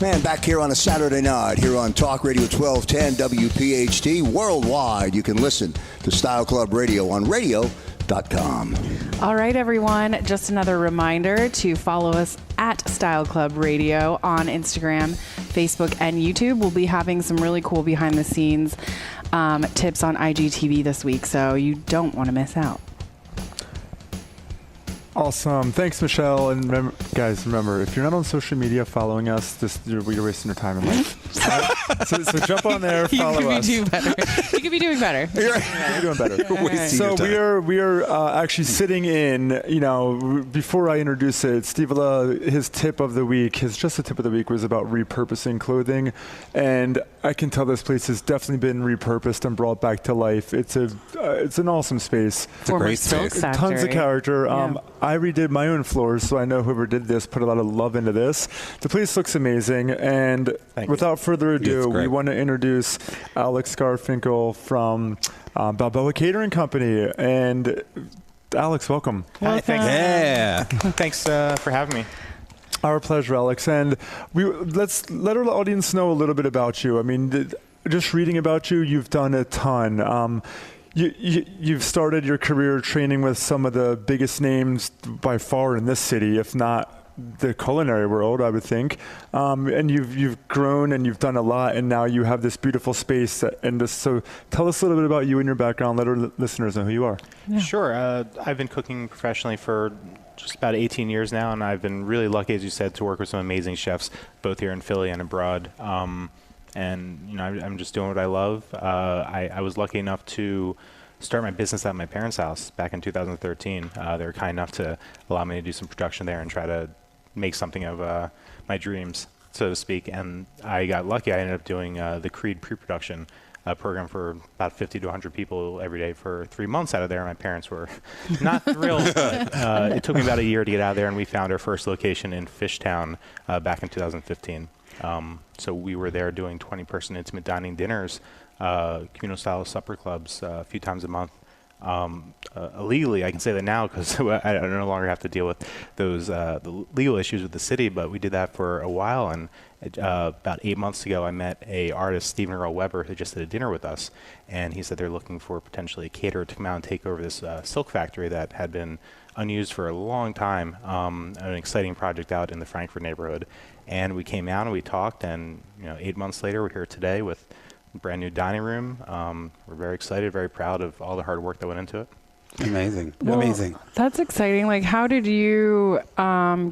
And back here on a Saturday night, here on Talk Radio 1210 WPHT. Worldwide, you can listen to Style Club Radio on radio.com. All right, everyone. Just another reminder to follow us at Style Club Radio on Instagram, Facebook, and YouTube. We'll be having some really cool behind-the-scenes tips on IGTV this week, so you don't want to miss out. Awesome. Thanks, Michelle. And guys, remember, if you're not on social media following us, you're wasting your time in life. So jump on there, follow us. You could be doing better. You're doing better. So we are actually sitting in, before I introduce it, Steve, his tip of the week, his tip of the week was about repurposing clothing. And I can tell this place has definitely been repurposed and brought back to life. It's an awesome space. It's a great space. Tons of character. Yeah. I redid my own floors, so I know whoever did this put a lot of love into this. The place looks amazing, and without further ado, we want to introduce Alex Garfinkel from Balboa Catering Company. And Alex, welcome. Hi, thanks. Yeah. Thanks for having me. Our pleasure, Alex. And let's let our audience know a little bit about you. I mean, just reading about you, you've done a ton. You've started your career training with some of the biggest names by far in this city, if not the culinary world, I would think. And you've grown and you've done a lot, and now you have this beautiful space. So tell us a little bit about you and your background. Let our listeners know who you are. Yeah. Sure. I've been cooking professionally for just about 18 years now, and I've been really lucky, as you said, to work with some amazing chefs, both here in Philly and abroad. And I'm just doing what I love. I was lucky enough to start my business at my parents' house back in 2013. They were kind enough to allow me to do some production there and try to make something of my dreams, so to speak. And I got lucky. I ended up doing the Creed pre-production program for about 50 to 100 people every day for 3 months out of there. My parents were not thrilled. But, it took me about a year to get out of there, and we found our first location in Fishtown back in 2015. So we were there doing 20-person intimate dining dinners, communal-style supper clubs a few times a month. Illegally, I can say that now because I no longer have to deal with those the legal issues with the city, but we did that for a while. And about 8 months ago, I met a artist, Stephen Earl Weber, who just did a dinner with us. And he said they're looking for potentially a caterer to come out and take over this silk factory that had been unused for a long time, an exciting project out in the Frankfurt neighborhood. And we came out and we talked, and 8 months later, we're here today with a brand new dining room. We're very excited, very proud of all the hard work that went into it. Amazing. Well, Amazing. That's exciting. Like, how did you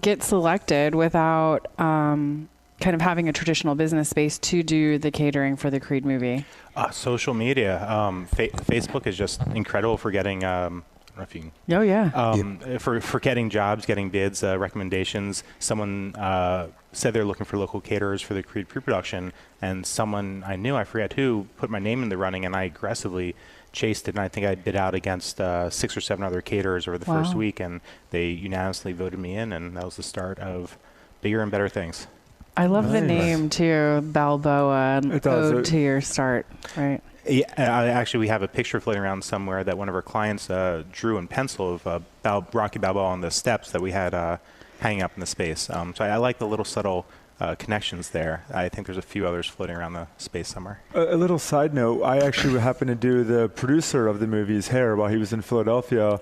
get selected without kind of having a traditional business space to do the catering for the Creed movie? Social media. Facebook is just incredible for getting Oh, yeah. For getting jobs, getting bids, recommendations. Someone said they're looking for local caterers for the Creed pre-production, and someone I knew, I forget who, put my name in the running, and I aggressively chased it, and I think I bid out against 6 or 7 other caterers over the first week, and they unanimously voted me in, and that was the start of bigger and better things. I love the name, too, Balboa, ode to your start, right? Yeah, actually, we have a picture floating around somewhere that one of our clients drew in pencil of Rocky Balboa on the steps that we had hanging up in the space. So I like the little subtle connections there. I think there's a few others floating around the space somewhere. A little side note, I actually happened to do the producer of the movie's hair while he was in Philadelphia.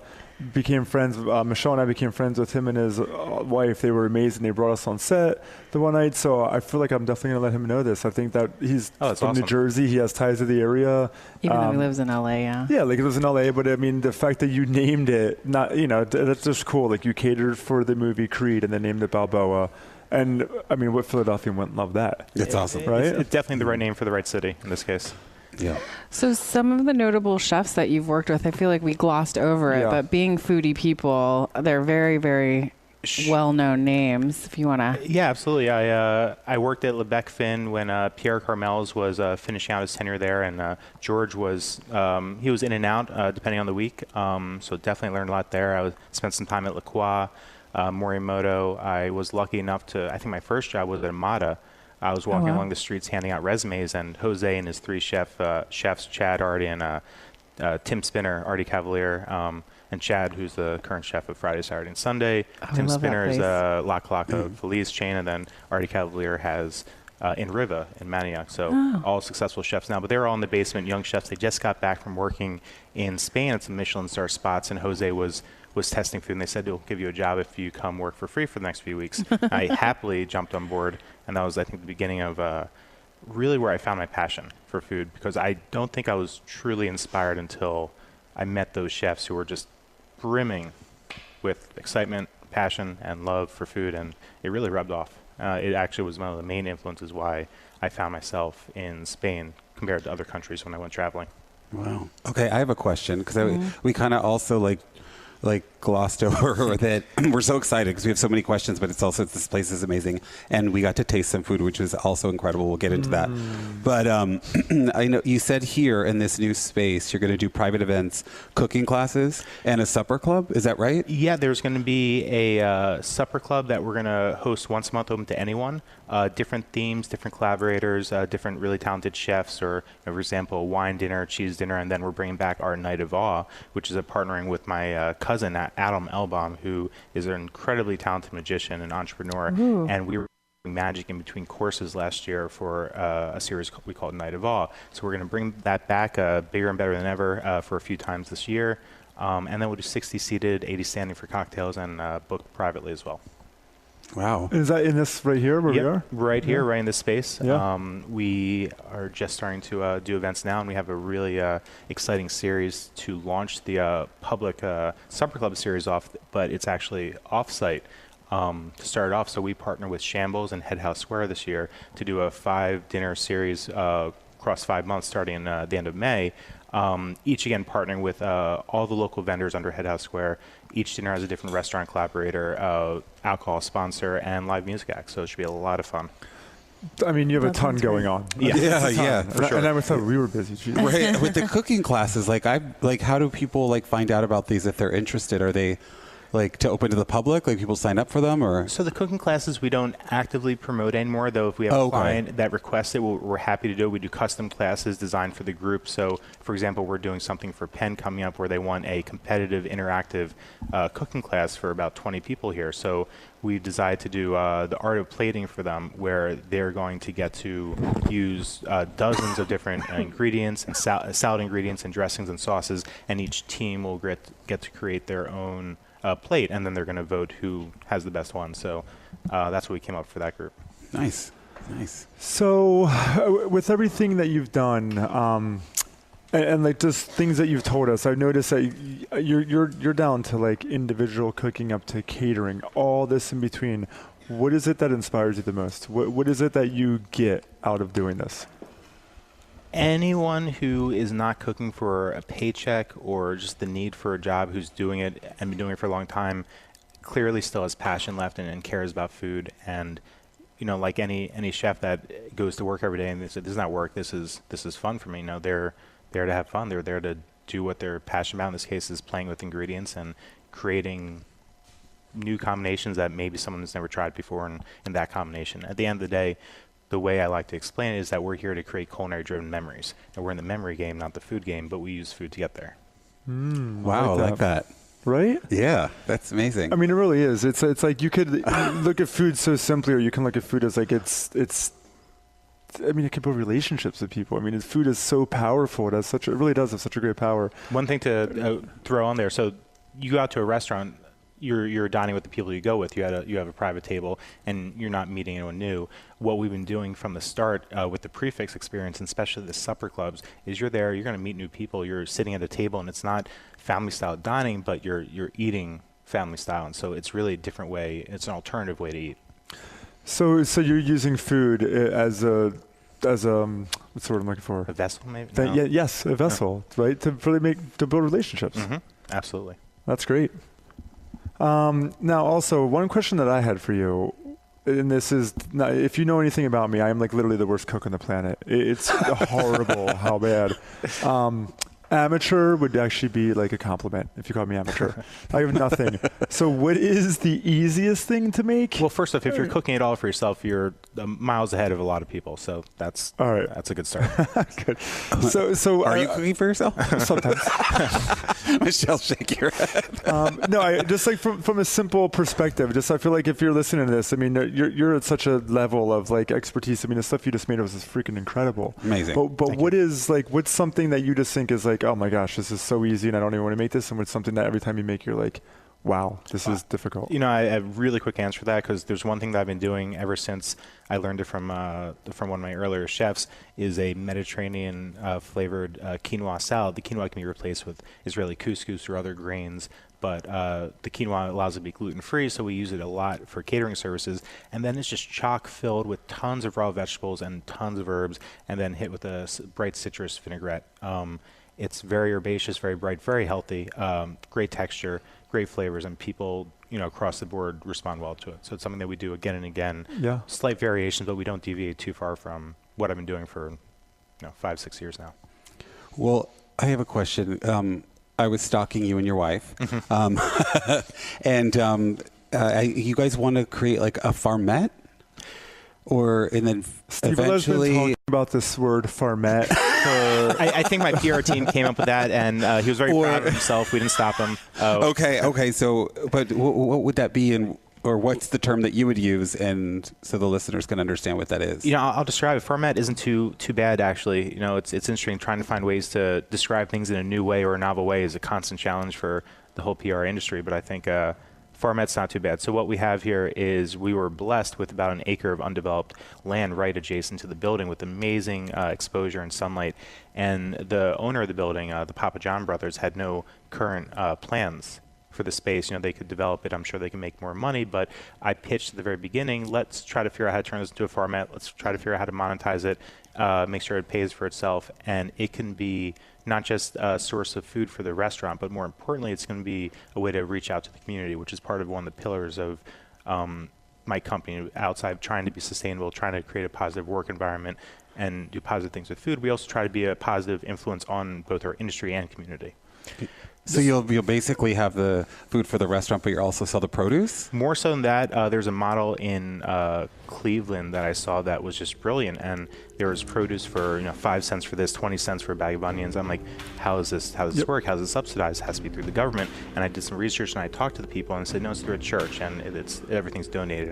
Became friends. Michelle and I became friends with him and his wife. They were amazing. They brought us on set the one night. So I feel like I'm definitely going to let him know this. I think that he's from awesome. New Jersey. He has ties to the area. Even though he lives in LA, yeah. Yeah, like he lives in LA. But I mean, the fact that you named it, that's just cool. Like you catered for the movie Creed and then named it Balboa. And I mean, what Philadelphian wouldn't love that? It's awesome, right? It's definitely the right name for the right city in this case. Yeah. So some of the notable chefs that you've worked with, I feel like we glossed over it, but being foodie people, they're very, very well-known names, if you want to. Yeah, absolutely. I worked at Le Bec Fin when Pierre Carmels was finishing out his tenure there, and George was, he was in and out depending on the week, so definitely learned a lot there. I spent some time at La Croix, Morimoto. I was lucky enough to, I think my first job was at Amada. I was walking along the streets handing out resumes, and Jose and his 3 chefs, Chad, Artie, and Tim Spinner, Artie Cavalier, and and Chad, who's the current chef of Friday, Saturday, and Sunday. I Tim love that Spinner is place. La Calaca Feliz chain, and then Artie Cavalier has in Riva in Manioc. So all successful chefs now, but they're all in the basement, young chefs. They just got back from working in Spain at some Michelin star spots, and Jose was testing food, and they said, they'll give you a job if you come work for free for the next few weeks. I happily jumped on board, and that was, I think, the beginning of really where I found my passion for food, because I don't think I was truly inspired until I met those chefs who were just brimming with excitement, passion, and love for food, and it really rubbed off. It actually was one of the main influences why I found myself in Spain compared to other countries when I went traveling. Wow. Okay, I have a question, because we kind of also like glossed over that. We're so excited because we have so many questions, but it's also, this place is amazing, and we got to taste some food, which was also incredible. We'll get into that. But I know you said here in this new space you're going to do private events, cooking classes, and a supper club. Is that right? Yeah, there's going to be a supper club that we're going to host once a month, open to anyone. Different themes, different collaborators, different really talented chefs, or for example, a wine dinner, cheese dinner, and then we're bringing back our Night of Awe, which is a partnering with my cousin Adam Elbaum, who is an incredibly talented magician and entrepreneur. And we were doing magic in between courses last year for a series we called Night of Awe. So we're going to bring that back bigger and better than ever for a few times this year. And then we'll do 60 seated, 80 standing for cocktails, and book privately as well. Wow. Is that in this right here where we Yep, are? right here, right in this space. Yeah. We are just starting to do events now, and we have a really exciting series to launch the public Supper Club series off, but it's actually off-site to start off. So we partner with Shambles and Head House Square this year to do a 5-dinner series across 5 months starting the end of May. Each again partnering with all the local vendors under Head House Square. Each dinner has a different restaurant collaborator, alcohol sponsor, and live music act. So it should be a lot of fun. I mean, you have That a ton sounds going great. on. Yeah, For sure. And I thought we were busy. Jeez. Right. With the cooking classes, how do people find out about these if they're interested? Are they to open to the public? People sign up for them, or? So the cooking classes we don't actively promote anymore, though if we have a client that requests it, we're happy to do it. We do custom classes designed for the group. So, for example, we're doing something for Penn coming up where they want a competitive, interactive cooking class for about 20 people here. So we decided to do the art of plating for them, where they're going to get to use dozens of different ingredients and salad ingredients and dressings and sauces, and each team will get to create their own plate, and then they're going to vote who has the best one. So that's what we came up for that group. Nice. So, with everything that you've done, and just things that you've told us, I've noticed that you're down to individual cooking up to catering, all this in between. What is it that inspires you the most? What is it that you get out of doing this? Anyone who is not cooking for a paycheck or just the need for a job, who's doing it and been doing it for a long time, clearly still has passion left and cares about food. And like any chef that goes to work every day and they say, "This is not work. This is fun for me." They're there to have fun. They're there to do what they're passionate about. In this case, is playing with ingredients and creating new combinations that maybe someone has never tried before in that combination. At the end of the day, the way I like to explain it is that we're here to create culinary-driven memories. And we're in the memory game, not the food game, but we use food to get there. Wow, I like that. Right? Yeah, that's amazing. I mean, it really is. It's like you could look at food so simply, or you can look at food as it's. I mean, it can build relationships with people. I mean, food is so powerful. It really does have such a great power. One thing to throw on there: so you go out to a restaurant. You're dining with the people you go with. You have a private table, and you're not meeting anyone new. What we've been doing from the start with the Prefix experience, and especially the supper clubs, is you're there. You're going to meet new people. You're sitting at a table, and it's not family style dining, but you're eating family style, and so it's really a different way. It's an alternative way to eat. So you're using food as a what's the word I'm looking for? A vessel, maybe. Yes, a vessel, right? To really build relationships. Mm-hmm. Absolutely. That's great. Now, also, one question that I had for you, and this is, if you know anything about me, I am literally the worst cook on the planet. It's horrible how bad. Amateur would actually be like a compliment if you call me amateur. I have nothing. So what is the easiest thing to make? Well, first off, if you're cooking it all for yourself, you're miles ahead of a lot of people. So that's all right. That's a good start. Good. So Are you cooking for yourself? Sometimes. Michelle, shake your head. No, I just like from a simple perspective. Just I feel like if you're listening to this, I mean, you're at such a level of like expertise. I mean, the stuff you just made was just freaking incredible. Amazing. But what's something that you just think is like, oh my gosh, this is so easy, and I don't even want to make this. And what's something that every time you make, you're like, wow, this is difficult. You know, I have a really quick answer for that because there's one thing that I've been doing ever since I learned it from one of my earlier chefs is a Mediterranean flavored quinoa salad. The quinoa can be replaced with Israeli couscous or other grains, but the quinoa allows it to be gluten-free, so we use it a lot for catering services. And then it's just chock filled with tons of raw vegetables and tons of herbs, and then hit with a bright citrus vinaigrette. It's very herbaceous, very bright, very healthy, great texture, great flavors, and people, across the board respond well to it. So it's something that we do again and again. Yeah. Slight variations, but we don't deviate too far from what I've been doing for 5-6 years now. Well, I have a question. I was stalking you and your wife, and you guys want to create like a farmette, and then Steve eventually. has been talking about this word farmette. I think my PR team came up with that, and he was very proud of himself. We didn't stop him. Okay. So, but what would that be, or what's the term that you would use, and so the listeners can understand what that is? I'll describe it. Farmette isn't too bad, actually. It's interesting. Trying to find ways to describe things in a new way or a novel way is a constant challenge for the whole PR industry. But I think Farmette's not too bad. So what we have here is we were blessed with about an acre of undeveloped land right adjacent to the building with amazing exposure and sunlight. And the owner of the building, the Papa John brothers, had no current plans for the space. They could develop it. I'm sure they can make more money, but I pitched at the very beginning, let's try to figure out how to turn this into a farmette. Let's try to figure out how to monetize it, make sure it pays for itself, and it can be not just a source of food for the restaurant, but more importantly, it's going to be a way to reach out to the community, which is part of one of the pillars of my company. Outside trying to be sustainable, trying to create a positive work environment and do positive things with food, we also try to be a positive influence on both our industry and community. So you'll basically have the food for the restaurant, but you also sell the produce? More so than that, there's a model in Cleveland that I saw that was just brilliant, and there was produce for 5 cents for this, 20 cents for a bag of onions. I'm like, how does this work? How is it subsidized? It has to be through the government. And I did some research, and I talked to the people, and said, no, it's through a church, and everything's donated,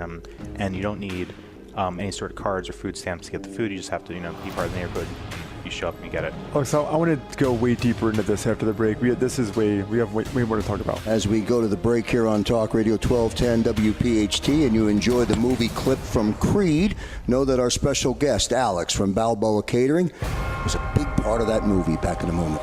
and you don't need any sort of cards or food stamps to get the food. You just have to be part of the neighborhood. You show up and you get it. Oh, so I want to go way deeper into this after the break. We have way more to talk about. As we go to the break here on Talk Radio 1210 WPHT, and you enjoy the movie clip from Creed, know that our special guest, Alex from Balboa Catering, was a big part of that movie. Back in a moment.